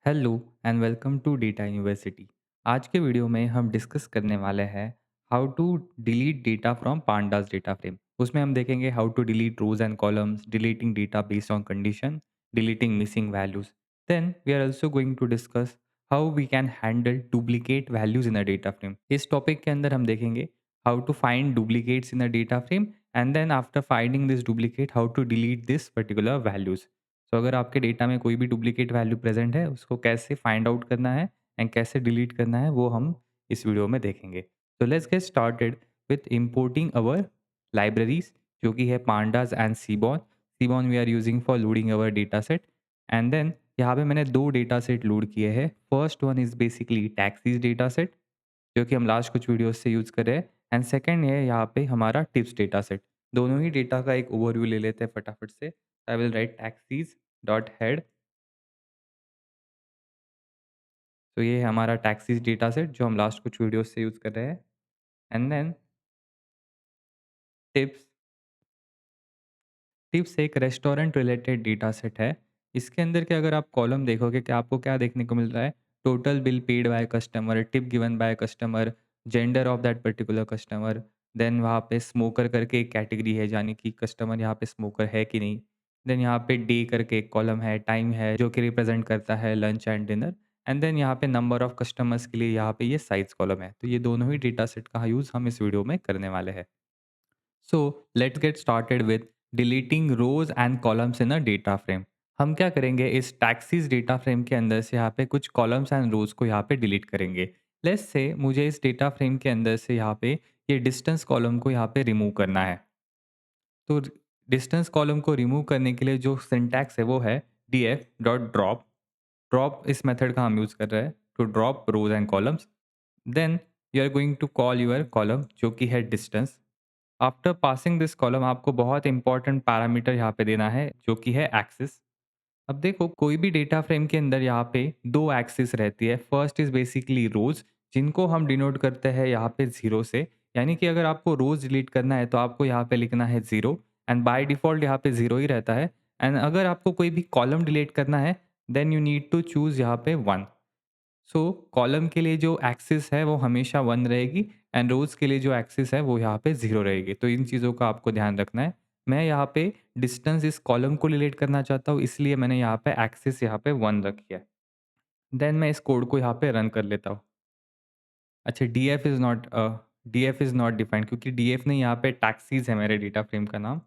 Hello and welcome to data university. आज के video में हम डिस्कस करने वाले हैं how to delete data from pandas data frame. उसमें हम देखेंगे how to delete rows and columns, deleting data based on condition, deleting missing values. Then we are also going to discuss how we can handle duplicate values in a data frame. इस topic के अंदर हम देखेंगे how to find duplicates in a data frame and then after finding this duplicate how to delete this particular values. So अगर आपके data में कोई भी डुप्लीकेट वैल्यू प्रेजेंट है, उसको कैसे फाइंड आउट करना है एंड कैसे डिलीट करना है, वो हम इस वीडियो में देखेंगे। तो let's get started with importing our libraries, जो कि है pandas and seaborn. Seaborn we are using for loading our data set. And then यहाँ पे मैंने दो डेटा सेट लोड किए हैं। First one is basically taxis data set, जो कि हम लास्ट कुछ वीडियोस से यूज़ कर रहे हैं। एंड सेकंड है यहाँ पे हमारा टिप्स डेटा सेट। दोनों ही डेटा का एक ओवरव्यू ले लेते हैं फटाफट से। आई will write taxis dot head. तो ये है हमारा टैक्सीज डेटा सेट जो हम लास्ट कुछ वीडियोस से यूज़ कर रहे हैं। And then tips. टिप्स एक रेस्टोरेंट रिलेटेड डेटा सेट है। इसके अंदर के अगर आप कॉलम देखोगे कि आपको क्या देखने को मिल रहा है, total bill paid by customer, tip given by customer, gender of that particular customer. Then वहाँ पे स्मोकर करके एक कैटेगरी है, यानी कि कस्टमर यहाँ पे स्मोकर है कि नहीं। देन यहाँ पे डे करके एक कॉलम है, टाइम है जो कि रिप्रेजेंट करता है lunch and dinner. And then यहाँ पे नंबर ऑफ कस्टमर्स के लिए यहाँ पे ये साइज कॉलम है। तो ये दोनों ही डेटा सेट का यूज़ हम इस वीडियो में करने वाले हैं। So let's get started with deleting rows and columns in a data frame. हम क्या करेंगे, इस टैक्सीज डेटा फ्रेम के अंदर से यहाँ पे कुछ कॉलम्स एंड रोज को यहाँ पे डिलीट करेंगे। लेट्स से मुझे इस डेटा फ्रेम के अंदर से यहाँ पे ये डिस्टेंस कॉलम को यहाँ पे रिमूव करना है। तो डिस्टेंस कॉलम को रिमूव करने के लिए जो सिंटैक्स है वो है df डॉट ड्रॉप। ड्रॉप इस मेथड का हम यूज़ कर रहे हैं to drop rows and columns. Then you are going to call your column जो कि है distance. After passing this column आपको बहुत इंपॉर्टेंट पैरामीटर यहाँ पे देना है जो कि है एक्सिस। अब देखो, कोई भी डेटा फ्रेम के अंदर यहाँ पे दो एक्सिस रहती है। फर्स्ट इज बेसिकली रोज, जिनको हम डिनोट करते हैं यहाँ पे जीरो से। यानी कि अगर आपको रोज डिलीट करना है तो आपको यहाँ पे लिखना है जीरो, एंड बाय डिफॉल्ट यहाँ पे जीरो ही रहता है। एंड अगर आपको कोई भी कॉलम डिलीट करना है then you need to choose यहाँ पे वन। सो कॉलम के लिए जो एक्सिस है वो हमेशा वन रहेगी, एंड रोज के लिए जो एक्सिस है वो यहाँ पे जीरो रहेगी। तो इन चीज़ों का आपको ध्यान रखना है। मैं यहाँ पे डिस्टेंस इस कॉलम को रिलेट करना चाहता हूँ, इसलिए मैंने यहाँ पे एक्सिस यहाँ पे वन रखी है। देन मैं इस कोड को यहाँ पे रन कर लेता हूँ। अच्छा, D F is not defined, क्योंकि डी एफ नहीं, यहाँ पे टैक्सीज है मेरे डेटा फ्रेम का नाम।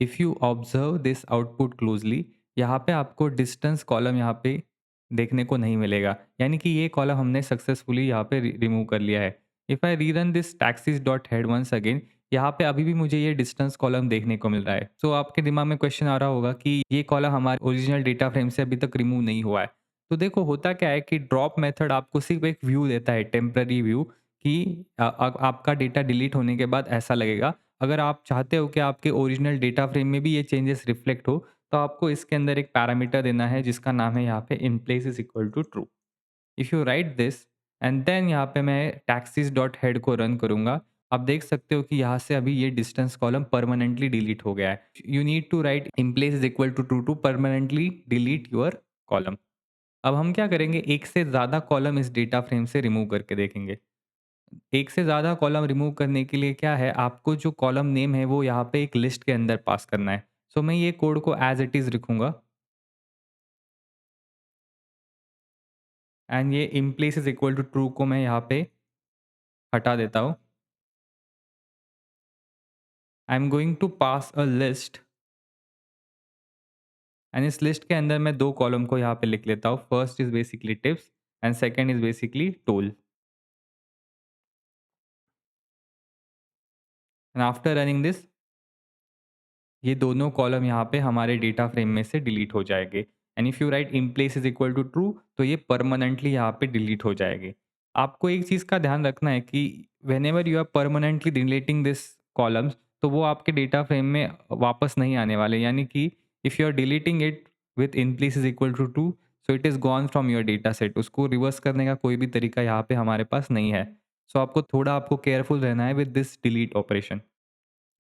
If you observe this output closely, यहाँ पे आपको डिस्टेंस कॉलम यहाँ पे देखने को नहीं मिलेगा, यानी कि ये कॉलम हमने सक्सेसफुली यहाँ पे रिमूव कर लिया है। If I rerun this taxis dot head once again, यहाँ पे अभी भी मुझे ये डिस्टेंस कॉलम देखने को मिल रहा है। सो आपके दिमाग में क्वेश्चन आ रहा होगा कि ये कॉलम हमारे ओरिजिनल डेटा फ्रेम से अभी तक रिमूव नहीं हुआ है। तो देखो, होता क्या है कि ड्रॉप मेथड आपको सिर्फ एक व्यू देता है, टेम्पररी व्यू, कि आपका डेटा डिलीट होने के बाद ऐसा लगेगा। अगर आप चाहते हो कि आपके ओरिजिनल डेटा फ्रेम में भी ये चेंजेस रिफ्लेक्ट हो, तो आपको इसके अंदर एक पैरामीटर देना है जिसका नाम है यहाँ पे in place is equal to true. If you write this and then यहाँ पे मैं टैक्सीज डॉट हेड को रन करूँगा। आप देख सकते हो कि यहाँ से अभी ये डिस्टेंस कॉलम परमानेंटली डिलीट हो गया है। You need to write in place is equal to true to permanently delete your column. अब हम क्या करेंगे, एक से ज़्यादा कॉलम इस डेटा फ्रेम से रिमूव करके देखेंगे। एक से ज़्यादा कॉलम रिमूव करने के लिए क्या है, आपको जो कॉलम नेम है वो यहाँ पे एक लिस्ट के अंदर पास करना है। सो मैं ये कोड को एज इट इज़ लिखूंगा, एंड ये in place is equal to true को मैं यहाँ पे हटा देता हूँ। I am going to pass a list, and इस लिस्ट के अंदर मैं दो कॉलम को यहाँ पे लिख लेता हूँ। First is basically tips and second is basically toll. And after running this, ये दोनों कॉलम यहाँ पे हमारे डेटा फ्रेम में से डिलीट हो जाएंगे। And if you write in place is equal to true, तो ये परमानेंटली यहाँ पे डिलीट हो जाएगी। आपको एक चीज़ का ध्यान रखना है कि whenever you are permanently deleting this columns, तो वो आपके डेटा फ्रेम में वापस नहीं आने वाले। यानी कि if you are deleting it with in place is equal to true, so it is gone from your data set. उसको रिवर्स करने का कोई भी तरीका यहाँ पे हमारे पास नहीं है। सो आपको केयरफुल रहना है with this delete operation.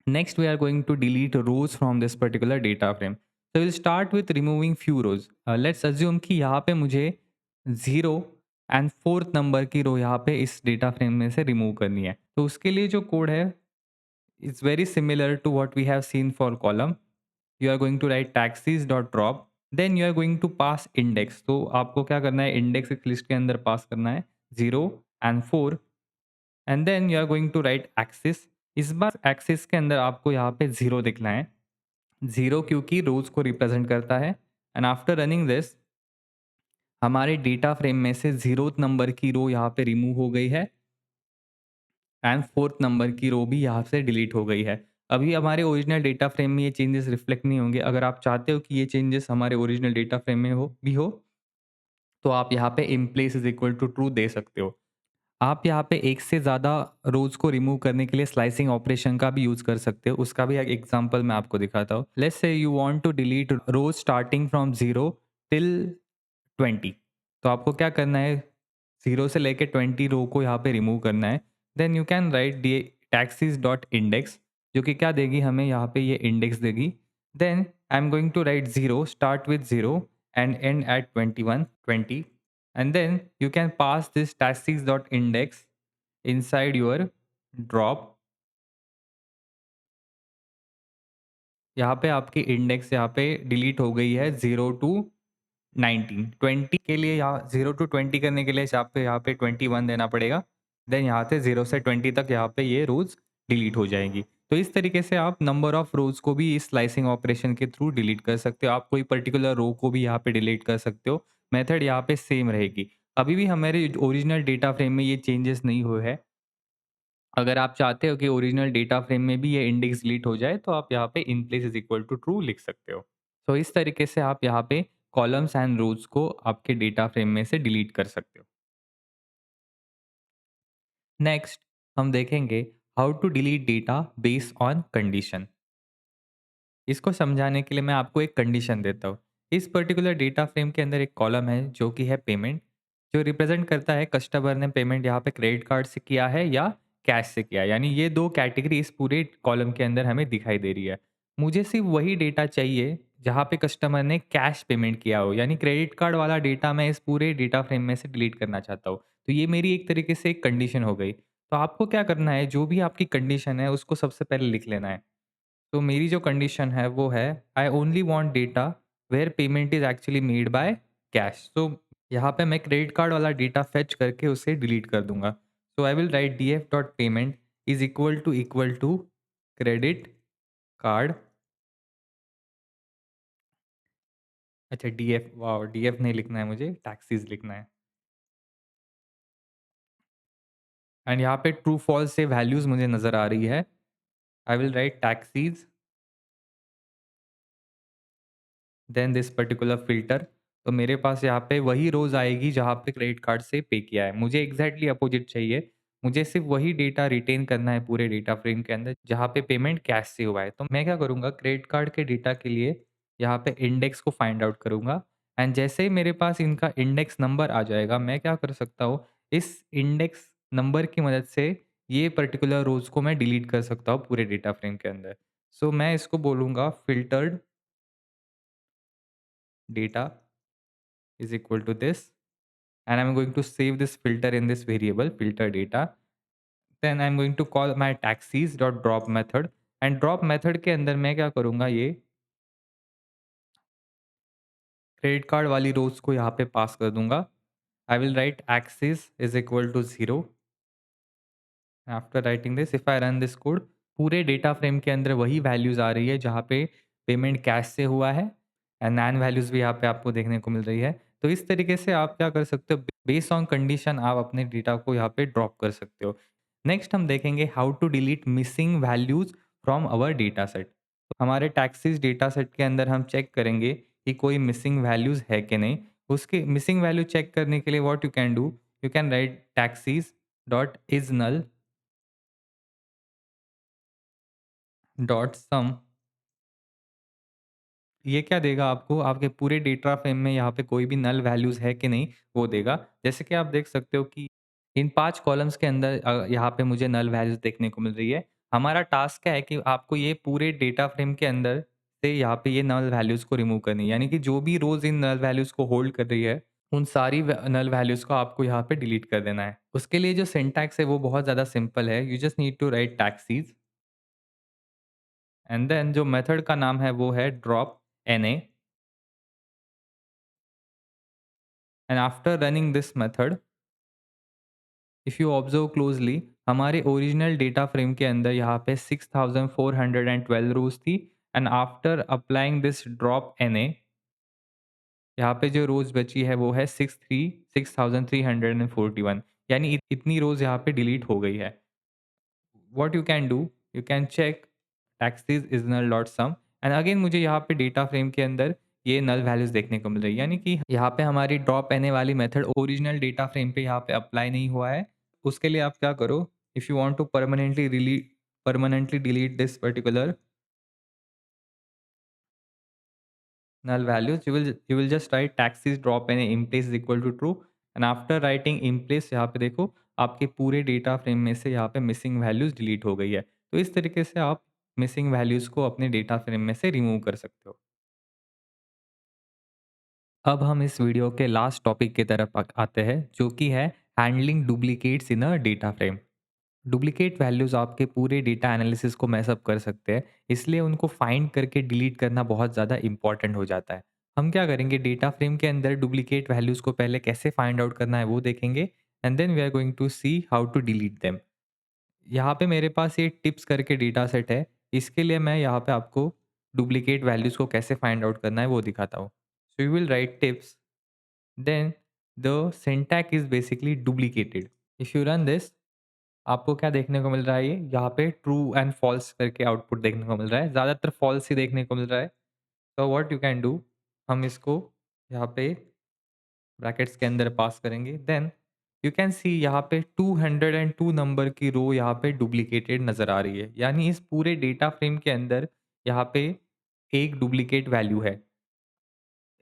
Next, we are going to delete rows from this particular data frame. So will start with removing few rows. Let's assume कि यहाँ पे मुझे 0 एंड 4th नंबर की रो यहाँ पे इस डेटा फ्रेम में से रिमूव करनी है। तो उसके लिए जो कोड है it's very similar to what we have seen for column. You are going to write taxis dot drop, then you are going to pass index. तो आपको क्या करना है, इंडेक्स एक लिस्ट के अंदर पास करना है 0 and 4, and then you are going to write axis. इस बार एक्सिस के अंदर आपको यहाँ पे 0 दिखना है, 0 क्योंकि रोज को रिप्रेजेंट करता है। एंड आफ्टर रनिंग दिस हमारे डेटा फ्रेम में से 0th नंबर की रो यहाँ पे रिमूव हो गई है एंड 4th नंबर की रो भी यहाँ से डिलीट हो गई है। अभी हमारे ओरिजिनल डेटा फ्रेम में ये चेंजेस रिफ्लेक्ट नहीं होंगे। अगर आप चाहते हो कि ये चेंजेस हमारे ओरिजिनल डेटा फ्रेम में हो तो आप यहाँ पे in place is equal to true दे सकते हो। आप यहाँ पे एक से ज़्यादा रोज को रिमूव करने के लिए स्लाइसिंग ऑपरेशन का भी यूज़ कर सकते हो। उसका भी एक एग्जांपल मैं आपको दिखाता हूँ। Let's say you want to delete rows starting from 0 till 20। तो आपको क्या करना है, 0 से लेके 20 रो को यहाँ पे रिमूव करना है। Then you can write the taxis dot index, जो कि क्या देगी हमें, यहाँ पे ये इंडेक्स देगी। Then I am going to write 0 start with 0 and end at 21 20, and then you can pass this taxis dot index inside your drop। यहाँ पे आपकी इंडेक्स यहाँ पे डिलीट हो गई है 0 टू 19 20 के लिए। यहाँ 0 टू 20 करने के लिए यहाँ पे 21 देना पड़ेगा। देन यहाँ से 0 से 20 तक यहाँ पे ये रोज डिलीट हो जाएगी। तो इस तरीके से आप नंबर ऑफ रोज को भी इस स्लाइसिंग ऑपरेशन के थ्रू डिलीट कर सकते हो। आप कोई पर्टिकुलर रो को भी यहाँ पे डिलीट कर सकते हो। मेथड यहाँ पे सेम रहेगी। अभी भी हमारे ओरिजिनल डेटा फ्रेम में ये चेंजेस नहीं हुए हैं। अगर आप चाहते हो कि ओरिजिनल डेटा फ्रेम में भी ये इंडेक्स डिलीट हो जाए तो आप यहाँ पे in place is equal to true लिख सकते हो। तो इस तरीके से आप यहाँ पे कॉलम्स एंड रोज को आपके डेटा फ्रेम में से डिलीट कर सकते हो। नेक्स्ट हम देखेंगे how to delete data based on condition. इसको समझाने के लिए मैं आपको एक कंडीशन देता हूँ। इस पर्टिकुलर डेटा फ्रेम के अंदर एक कॉलम है जो कि है पेमेंट, जो रिप्रेजेंट करता है कस्टमर ने पेमेंट यहाँ पे क्रेडिट कार्ड से किया है या कैश से किया है। यानी ये दो कैटेगरी इस पूरे कॉलम के अंदर हमें दिखाई दे रही है। मुझे सिर्फ वही डेटा चाहिए जहाँ पे कस्टमर ने कैश पेमेंट किया हो, यानी क्रेडिट कार्ड वाला डेटा मैं इस पूरे डेटा फ्रेम में से डिलीट करना चाहता हूँ। तो ये मेरी एक तरीके से एक कंडीशन हो गई। तो आपको क्या करना है, जो भी आपकी कंडीशन है उसको सबसे पहले लिख लेना है। तो मेरी जो कंडीशन है वो है I only want data where payment is actually made by cash. तो यहाँ पे मैं क्रेडिट कार्ड वाला डेटा फेच करके उसे डिलीट कर दूंगा। So I will write D F dot payment equal to credit card. अच्छा डी एफ, वाह डी एफ नहीं लिखना है, मुझे टैक्सीज लिखना है। एंड यहाँ पे ट्रू फॉल्स से वैल्यूज मुझे नज़र आ रही है। I will write taxis then this particular filter. तो मेरे पास यहाँ पे वही रोज़ आएगी जहाँ पे क्रेडिट कार्ड से पे किया है। मुझे एग्ज़ैक्टली अपोज़िट चाहिए। मुझे सिर्फ़ वही डेटा रिटेन करना है पूरे डेटा फ्रेम के अंदर जहाँ पे पेमेंट कैश से हुआ है। तो मैं क्या करूँगा, क्रेडिट कार्ड के डेटा के लिए यहाँ पे इंडेक्स को फाइंड आउट करूँगा। एंड जैसे ही मेरे पास इनका इंडेक्स नंबर आ जाएगा, मैं क्या कर सकता हूँ, इस इंडेक्स नंबर की मदद से ये पर्टिकुलर रोज़ को मैं डिलीट कर सकता हूँ पूरे डेटा फ्रेम के अंदर। सो मैं इसको बोलूँगा filtered data is equal to this, and I'm going to save this filter in this variable filter data. Then I'm going to call my taxis dot drop method, and drop method के अंदर मैं क्या करूँगा, ये credit card वाली रोज को यहाँ पे पास कर दूंगा। I will write axis is equal to 0। After writing this if I run this code, पूरे डेटा फ्रेम के अंदर वही वैल्यूज आ रही है जहाँ पे पेमेंट कैश से हुआ है, एंड नैन वैल्यूज भी यहाँ पे आपको देखने को मिल रही है। तो इस तरीके से आप क्या कर सकते हो, बेस्ड ऑन कंडीशन आप अपने डेटा को यहाँ पे ड्रॉप कर सकते हो। नेक्स्ट हम देखेंगे how to delete missing values from our data set. हमारे टैक्सीज डेटा सेट के अंदर हम चेक करेंगे कि कोई मिसिंग वैल्यूज है कि नहीं। उसके मिसिंग वैल्यू चेक करने के लिए what you can do, you can write taxis dot is null dot sum. ये क्या देगा आपको, आपके पूरे डेटा फ्रेम में यहाँ पे कोई भी नल वैल्यूज़ है कि नहीं वो देगा। जैसे कि आप देख सकते हो कि इन 5 कॉलम्स के अंदर यहाँ पे मुझे नल वैल्यूज़ देखने को मिल रही है। हमारा टास्क क्या है कि आपको ये पूरे डेटा फ्रेम के अंदर से यहाँ पे ये नल वैल्यूज़ को रिमूव करनी है। यानी कि जो भी रोज़ इन नल वैल्यूज़ को होल्ड कर रही है, उन सारी नल वैल्यूज़ को आपको यहाँ पे डिलीट कर देना है। उसके लिए जो सिंटैक्स है वो बहुत ज़्यादा सिंपल है। You just need to write taxis and then जो मेथड का नाम है वो है drop NA and after running this method if you observe closely हमारे ओरिजिनल डेटा फ्रेम के अंदर यहाँ पे 6412 रोज़ थी and after applying this drop NA यहाँ पे जो रोज़ बची है वो है 6341 यानी इतनी रोज़ यहाँ पे डिलीट हो गई है। What you can do, you can check taxes is null dot sum and again मुझे यहाँ पे डेटा फ्रेम के अंदर ये नल वैल्यूज देखने को मिल रही है। यानी कि यहाँ पे हमारी ड्रॉप एने वाली मेथड ओरिजिनल डेटा फ्रेम पे यहाँ पे अप्लाई नहीं हुआ है। उसके लिए आप क्या करो, if you want to permanently delete this particular null values, you will just write taxes drop and in place is equal to true and after writing in place यहाँ पे देखो आपके पूरे डेटा फ्रेम में से यहाँ पे मिसिंग वैल्यूज डिलीट हो गई है। तो इस तरीके से आप मिसिंग वैल्यूज को अपने डेटा फ्रेम में से रिमूव कर सकते हो। अब हम इस वीडियो के लास्ट टॉपिक की तरफ आते हैं जो कि है handling duplicates in a data frame. Duplicate values आपके पूरे डेटा एनालिसिस को मैसअप कर सकते हैं, इसलिए उनको फाइंड करके डिलीट करना बहुत ज़्यादा इंपॉर्टेंट हो जाता है। हम क्या करेंगे, डेटा फ्रेम के अंदर डुप्लीकेट वैल्यूज़ को पहले कैसे फाइंड आउट करना है वो देखेंगे and then we are going to see how to delete them. यहाँ पे मेरे पास ये टिप्स करके डेटा सेट है, इसके लिए मैं यहाँ पे आपको डुप्लीकेट वैल्यूज़ को कैसे फाइंड आउट करना है वो दिखाता हूँ। So you will write tips, then the syntax is basically duplicated. If you run this आपको क्या देखने को मिल रहा है, ये यहाँ पे ट्रू एंड फॉल्स करके आउटपुट देखने को मिल रहा है, ज़्यादातर फॉल्स ही देखने को मिल रहा है। तो व्हाट यू कैन डू, हम इसको यहाँ पे ब्रैकेट्स के अंदर पास करेंगे, देन यू कैन सी यहाँ पे 202 नंबर की रो यहाँ पे डुप्लीकेटेड नज़र आ रही है। यानी इस पूरे डेटा फ्रेम के अंदर यहाँ पे एक डुप्लीकेट वैल्यू है।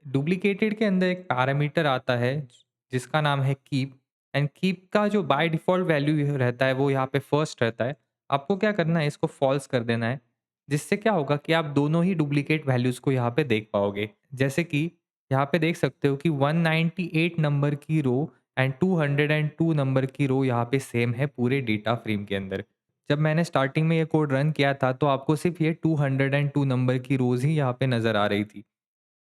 डुप्लीकेटेड के अंदर एक पैरामीटर आता है जिसका नाम है कीप एंड कीप का जो बाय डिफ़ॉल्ट वैल्यू रहता है वो यहाँ पे फर्स्ट रहता है। आपको क्या करना है, इसको फॉल्स कर देना है, जिससे क्या होगा कि आप दोनों ही डुप्लीकेट वैल्यूज़ को यहाँ पे देख पाओगे। जैसे कि यहाँ पे देख सकते हो कि 198 नंबर की रो एंड 202 नंबर की रो यहाँ पे सेम है पूरे डेटा फ्रेम के अंदर। जब मैंने स्टार्टिंग में ये कोड रन किया था तो आपको सिर्फ़ ये 202 नंबर की रोज़ ही यहाँ पे नज़र आ रही थी।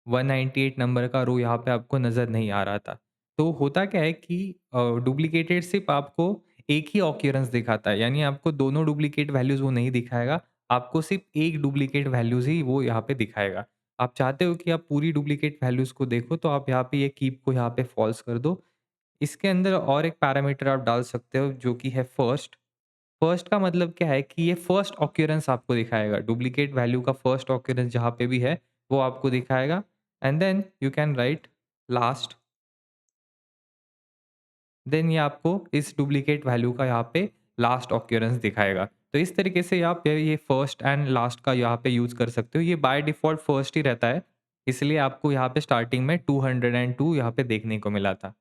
198 नंबर का रो यहाँ पे आपको नज़र नहीं आ रहा था। तो होता क्या है कि डुप्लिकेटेड सिर्फ़ आपको एक ही ऑक्यूरेंस दिखाता है, यानी आपको दोनों डुप्लिकेट वैल्यूज़ वो नहीं दिखाएगा, आपको सिर्फ़ एक डुप्लिकेट वैल्यूज़ ही वो यहाँ पे दिखाएगा। आप चाहते हो कि आप पूरी डुप्लिकेट वैल्यूज़ को देखो तो आप यहाँ पे ये कीप को यहाँ पे फ़ॉल्स कर दो। इसके अंदर और एक पैरामीटर आप डाल सकते हो जो कि है फर्स्ट। फर्स्ट का मतलब क्या है कि ये फर्स्ट ऑक्यूरेंस आपको दिखाएगा, डुप्लीकेट वैल्यू का फर्स्ट ऑक्यूरेंस जहाँ पे भी है वो आपको दिखाएगा and then you can write last, देन ये आपको इस डुप्लीकेट वैल्यू का यहाँ पे लास्ट ऑक्यूरेंस दिखाएगा। तो इस तरीके से आप ये फर्स्ट एंड लास्ट का यहाँ पे यूज़ कर सकते हो। ये बाय डिफ़ॉल्ट फर्स्ट ही रहता है, इसलिए आपको यहाँ पे स्टार्टिंग में 202 यहाँ पे देखने को मिला था।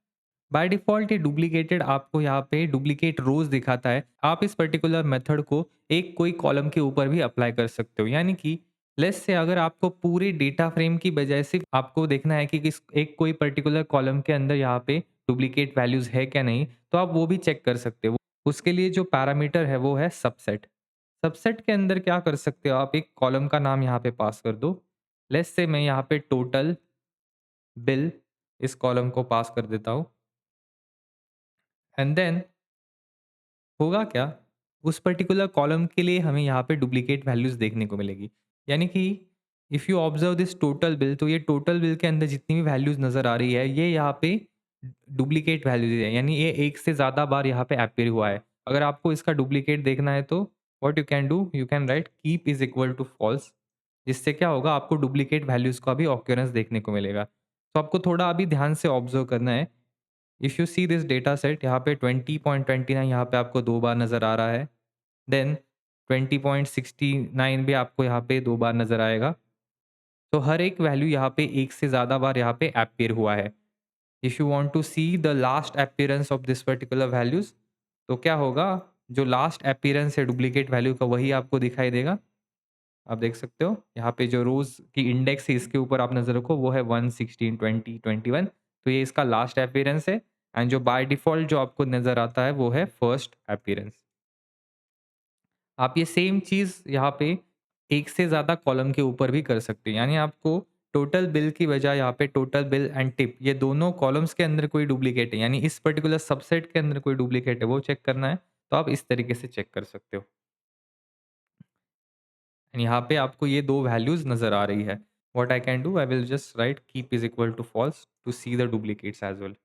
बाय डिफ़ॉल्ट ये डुप्लीकेटेड आपको यहाँ पे डुप्लीकेट रोज़ दिखाता है। आप इस पर्टिकुलर मेथड को एक कोई कॉलम के ऊपर भी अप्लाई कर सकते हो। यानी कि लेट्स से अगर आपको पूरे डेटा फ्रेम की बजाय सिर्फ़ आपको देखना है कि किस एक कोई पर्टिकुलर कॉलम के अंदर यहाँ पे डुप्लीकेट वैल्यूज़ है क्या नहीं, तो आप वो भी चेक कर सकते हो। उसके लिए जो पैरामीटर है वो है सबसेट। सबसेट के अंदर क्या कर सकते हो, आप एक कॉलम का नाम यहाँ पे पास कर दो। लेट्स से मैं यहाँ पे टोटल बिल इस कॉलम को पास कर देता हूँ एंड देन होगा क्या, उस पर्टिकुलर कॉलम के लिए हमें यहाँ पे डुप्लीकेट वैल्यूज़ देखने को मिलेगी। यानी कि if you observe this total bill, तो ये टोटल बिल के अंदर जितनी भी वैल्यूज़ नज़र आ रही है, ये यहाँ पे डुप्लीकेट वैल्यूज़ है। यानी ये एक से ज़्यादा बार यहाँ पे अपीयर हुआ है। अगर आपको इसका डुप्लीकेट देखना है तो what you can do, you can write keep is equal to false, जिससे क्या होगा आपको डुप्लीकेट वैल्यूज़ का भी ऑक्यूरेंस देखने को मिलेगा। तो आपको थोड़ा अभी ध्यान से ऑब्ज़र्व करना है। If you see this data set, यहाँ पे 20.29 यहाँ पे आपको 2 बार नज़र आ रहा है। देन 20.69 भी आपको यहाँ पे 2 बार नज़र आएगा। तो हर एक वैल्यू यहाँ पे एक से ज़्यादा बार यहाँ पे अपीयर हुआ है। If you want to see the last appearance of this particular values, तो क्या होगा, जो लास्ट अपीयरेंस है डुप्लीकेट वैल्यू का वही आपको दिखाई देगा। आप देख सकते हो यहाँ पे जो रोज़ की इंडेक्स है इसके ऊपर आप नज़र रखो वो है 1, 16, 20, 21, तो ये इसका लास्ट अपीयरेंस है एंड जो बाय डिफ़ॉल्ट जो आपको नज़र आता है वो है फर्स्ट अपीयरेंस। आप ये सेम चीज़ यहाँ पे एक से ज़्यादा कॉलम के ऊपर भी कर सकते हो। यानी आपको टोटल बिल की बजाय यहाँ पे टोटल बिल एंड टिप ये दोनों कॉलम्स के अंदर कोई डुप्लीकेट है, यानी इस पर्टिकुलर सबसेट के अंदर कोई डुप्लीकेट है वो चेक करना है, तो आप इस तरीके से चेक कर सकते हो। एंड यहाँ पे आपको ये 2 वैल्यूज़ नज़र आ रही है। What I can do, I will just write keep is equal to false to see the duplicates as well.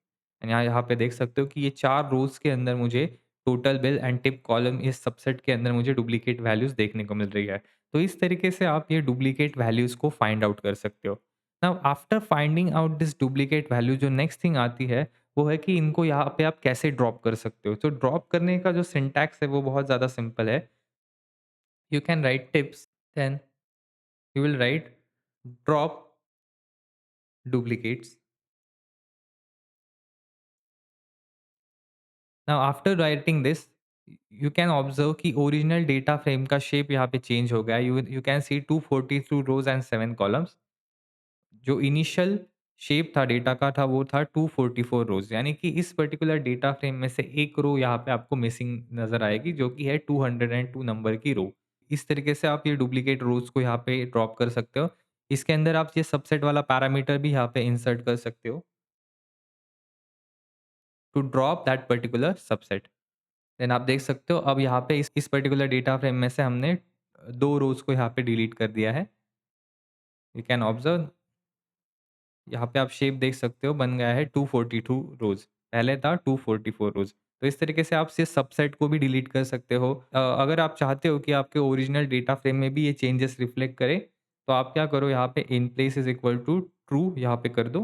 And यहाँ पे देख सकते हो कि ये 4 रोज़ के अंदर मुझे total bill and tip column इस सबसेट के अंदर मुझे डुप्लीकेट वैल्यूज़ देखने को मिल रही है। तो इस तरीके से आप ये डुप्लीकेट वैल्यूज़ को फाइंड आउट कर सकते हो। Now after finding out this duplicate value जो नेक्स्ट थिंग आती है, वो है कि इनको यहाँ पे आप कैसे ड्रॉप कर सकते हो। तो ड्रॉप करने का जो सिंटैक्स है वो बहुत ज़्यादा सिंपल है। You can write tips, then you will write drop duplicates. Now after writing this, you can observe कि ओरिजिनल डेटा फ्रेम का शेप यहाँ पे चेंज हो गया है। You can see 242 rows and 7 columns. जो इनिशियल शेप था डेटा का था वो था 244 रोज, यानी कि इस पर्टिकुलर डेटा फ्रेम में से एक रो यहाँ पे आपको मिसिंग नजर आएगी जो कि है 202 नंबर की रो। इस तरीके से आप ये डुप्लीकेट रोज को यहाँ पे ड्रॉप कर सकते हो। इसके अंदर आप ये सबसेट वाला पैरामीटर भी यहाँ पे इंसर्ट कर सकते हो to drop that particular subset. Then आप देख सकते हो अब यहाँ पे इस पर्टिकुलर डेटा फ्रेम में से हमने 2 रोज़ को यहाँ पे डिलीट कर दिया है। यू कैन ऑब्जर्व यहाँ पे आप शेप देख सकते हो बन गया है 242 रोज़, पहले था 244 रोज़। तो इस तरीके से आप इस सबसेट को भी डिलीट कर सकते हो। अगर आप चाहते हो कि आपके ओरिजिनल डेटा फ्रेम में भी ये चेंजेस रिफ्लेक्ट करे, तो आप क्या करो यहाँ पे in place is equal to true यहाँ पे कर दो।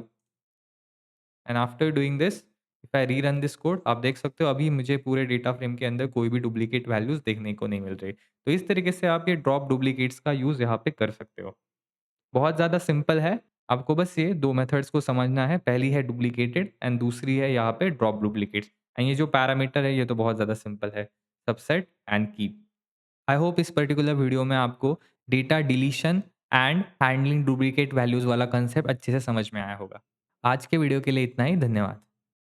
And after doing this if I rerun this code आप देख सकते हो अभी मुझे पूरे डेटा फ्रेम के अंदर कोई भी डुप्लीकेट वैल्यूज़ देखने को नहीं मिल रही। तो इस तरीके से आप ये ड्रॉप डुप्लीकेट्स का यूज़ यहाँ पे कर सकते हो। बहुत ज़्यादा सिंपल है, आपको बस ये 2 मेथड्स को समझना है। पहली है डुप्लीकेटेड एंड दूसरी है यहाँ पे ड्रॉप डुप्लीकेट्स। एंड ये जो पैरामीटर है ये तो बहुत ज़्यादा सिंपल है, subset and keep. I hope इस पर्टिकुलर वीडियो में आपको data deletion and handling duplicate values वाला कंसेप्ट अच्छे से समझ में आया होगा। आज के वीडियो के लिए इतना ही, धन्यवाद।